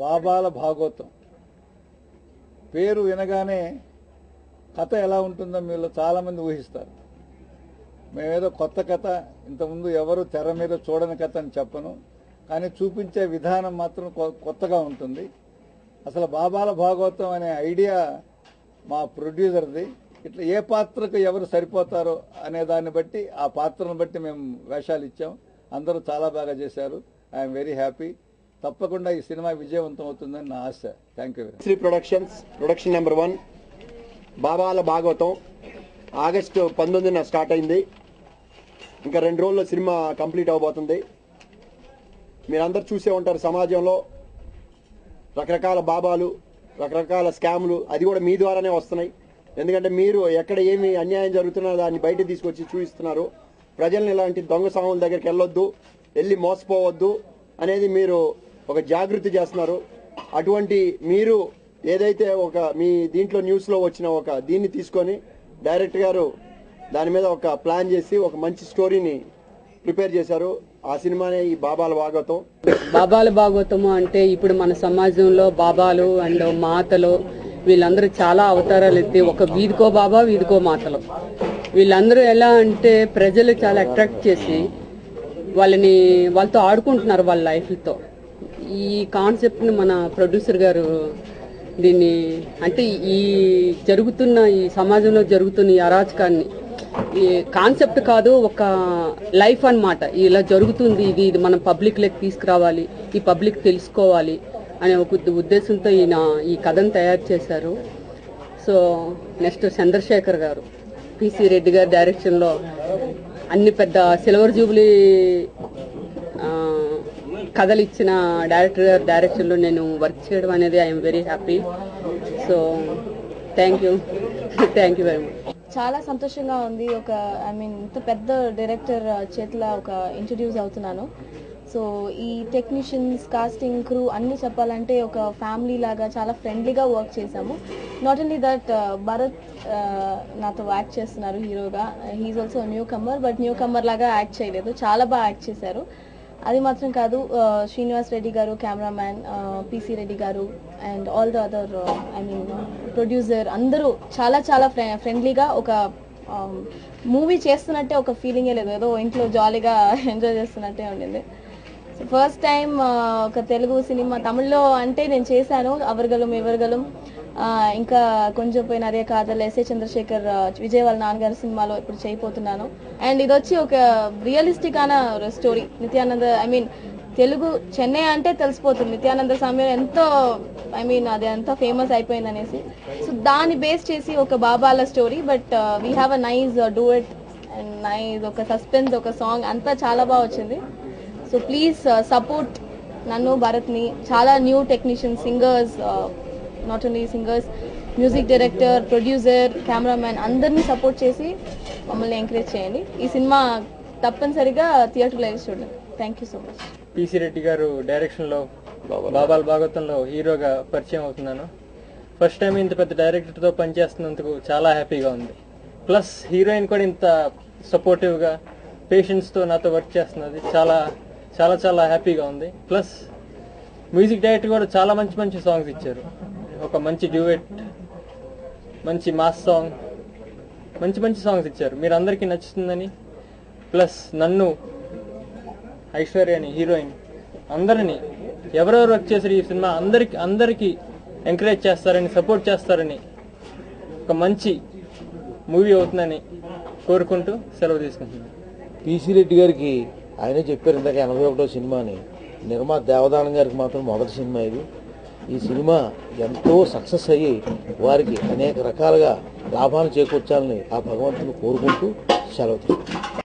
బాబాల భాగవతం పేరు వినగానే కథ ఎలా ఉంటుందో మీలో చాలామంది ఊహిస్తారు. మేమేదో కొత్త కథ, ఇంతకుముందు ఎవరు తెర మీద చూడని కథ అని చెప్పను, కానీ చూపించే విధానం మాత్రం కొత్తగా ఉంటుంది. అసలు బాబాల భాగవతం అనే ఐడియా మా ప్రొడ్యూసర్ది. ఇట్లా ఏ పాత్రకు ఎవరు సరిపోతారో అనే దాన్ని బట్టి, ఆ పాత్రను బట్టి మేము వేషాలు ఇచ్చాం. అందరూ చాలా బాగా చేశారు. I'm very happy. తప్పకుండా ఈ సినిమా విజయవంతం అవుతుందని నా ఆశ. Thank you. Shri productions production number 1 బాబాల భాగవతం ఆగస్టు 19న స్టార్ట్ అయింది. ఇంకా 2 రోజుల్లో సినిమా కంప్లీట్ అవబోతుంది. మీరందరూ చూసే ఉంటారు, సమాజంలో రకరకాల బాబాలు, రకరకాల స్కాములు, అది కూడా మీ ద్వారానే వస్తున్నాయి. ఎందుకంటే మీరు ఎక్కడ ఏమి అన్యాయం జరుగుతున్నా దాన్ని బయట తీసుకొచ్చి చూపిస్తున్నారు. ప్రజల్ని ఇలాంటి దొంగ సాముల దగ్గరికి వెళ్ళొద్దు, వెళ్ళి మోసపోవద్దు అనేది మీరు ఒక జాగృతి చేస్తున్నారు. అటువంటి మీరు ఏదైతే ఒక మీ దీంట్లో న్యూస్లో వచ్చిన ఒక దీన్ని తీసుకొని డైరెక్టర్ గారు దాని మీద ఒక ప్లాన్ చేసి ఒక మంచి స్టోరీని ప్రిపేర్ చేశారు. ఆ సినిమానే ఈ బాబాల భాగవతం. బాబాల భాగవతము అంటే ఇప్పుడు మన సమాజంలో బాబాలు అండ్ మాతలు వీళ్ళందరూ చాలా అవతారాలు ఎత్తి, ఒక వీధికో బాబా వీధికో మాతలు, వీళ్ళందరూ ఎలా అంటే ప్రజలు చాలా అట్రాక్ట్ చేసి వాళ్ళతో ఆడుకుంటున్నారు వాళ్ళ లైఫ్లతో. ఈ కాన్సెప్ట్ని మన ప్రొడ్యూసర్ గారు దీన్ని అంటే ఈ సమాజంలో జరుగుతున్న ఈ అరాచకాన్ని, ఈ కాన్సెప్ట్ కాదు, ఒక లైఫ్ అన్నమాట. ఇలా జరుగుతుంది, ఇది మనం పబ్లిక్లోకి తీసుకురావాలి, ఈ పబ్లిక్ తెలుసుకోవాలి అనే ఒక ఉద్దేశంతో ఈ కథను తయారు చేశారు. సో నెక్స్ట్ చంద్రశేఖర్ గారు, పిసి రెడ్డి గారి డైరెక్షన్లో అన్ని పెద్ద సిల్వర్ జూబ్లీ కథలు ఇచ్చిన డైరెక్టర్ గారి డైరెక్షన్లో నేను వర్క్ చేయడం అనేది I'm very happy. So thank you very much. చాలా సంతోషంగా ఉంది. ఇంత పెద్ద డైరెక్టర్ చేతిలో ఇంట్రడ్యూస్ అవుతున్నాను. సో ఈ టెక్నీషియన్స్, కాస్టింగ్, క్రూ అన్నీ చెప్పాలంటే ఒక ఫ్యామిలీ లాగా చాలా ఫ్రెండ్లీగా వర్క్ చేశాము. నాట్ ఓన్లీ దట్, భరత్ నాతో యాక్ట్ చేస్తున్నారు హీరోగా. He's also newcomer, but newcomer లాగా యాక్ట్ చేయలేదు, చాలా బాగా యాక్ట్ చేశారు. అది మాత్రం కాదు, శ్రీనివాస్ రెడ్డి గారు కెమెరామ్యాన్, పిసి రెడ్డి గారు and all the other producer అందరూ చాలా చాలా ఫ్రెండ్లీగా ఒక మూవీ చేస్తున్నట్టే ఒక ఫీలింగే లేదు, ఏదో ఇంట్లో జాలీగా ఎంజాయ్ చేస్తున్నట్టే ఉండింది. సో ఫస్ట్ టైం ఒక తెలుగు సినిమా తమిళ్లో అంటే నేను చేశాను, అవర్గలం ఇవర్గలం, ఇంకా కొంచెం పోయి నరే కాదల్, ఎస్ఏ చంద్రశేఖర్ విజయ్ వాళ్ళ నాన్నగారి సినిమాలో ఇప్పుడు చేయబోతున్నాను. అండ్ ఇది వచ్చి ఒక రియలిస్టిక్ అయిన స్టోరీ. నిత్యానంద తెలుగు చెన్నై అంటే తెలిసిపోతుంది, నిత్యానంద స్వామి ఎంతో అది ఎంతో ఫేమస్ అయిపోయింది అనేసి. సో దాన్ని బేస్ చేసి ఒక బాబాల story, but we have a nice duet and nice ఒక సస్పెన్స్, ఒక సాంగ్ అంతా చాలా బాగా వచ్చింది. సో ప్లీజ్ సపోర్ట్ నన్ను, భరత్ని, చాలా new technicians, singers, not only singers, music director, producer, cameraman అందరినీ సపోర్ట్ చేసి మమ్మల్ని ఎంకరేజ్ చేయండి. ఈ సినిమా తప్పనిసరిగా థియేటర్లో వేసి చూడండి. Thank you so much. PC Reddy గారు డైరెక్షన్లో బాబాల భాగవతంలో హీరోగా పరిచయం అవుతున్నాను. ఫస్ట్ టైం ఇంత పెద్ద డైరెక్టర్తో పనిచేస్తున్నందుకు చాలా హ్యాపీగా ఉంది. ప్లస్ హీరోయిన్ కూడా ఇంత సపోర్టివ్గా పేషెన్స్తో నాతో వర్క్ చేస్తున్నది చాలా చాలా చాలా హ్యాపీగా ఉంది. ప్లస్ మ్యూజిక్ డైరెక్టర్ కూడా చాలా మంచి మంచి సాంగ్స్ ఇచ్చారు. ఒక మంచి డ్యూయెట్, మంచి మాస్ సాంగ్, మంచి మంచి సాంగ్స్ ఇచ్చారు. మీరు అందరికీ నచ్చుతుందని, ప్లస్ నన్ను, ఐశ్వర్యని హీరోయిన్ అందరినీ ఎవరెవరు వర్క్ చేశారు ఈ సినిమా అందరికీ ఎంకరేజ్ చేస్తారని, సపోర్ట్ చేస్తారని, ఒక మంచి మూవీ అవుతుందని కోరుకుంటూ సెలవు తీసుకుంటున్నాను. పిసి రెడ్డి గారికి ఆయనే చెప్పారు ఇందాక 81వ సినిమా అని. నిర్మాత దేవదానం గారికి మాత్రం మొదటి సినిమా ఇది. ఈ సినిమా ఎంతో సక్సెస్ అయ్యి వారికి అనేక రకాలుగా లాభాలు చేకూర్చాలని ఆ భగవంతుని కోరుకుంటూ సెలవు తీసుకుంటాను.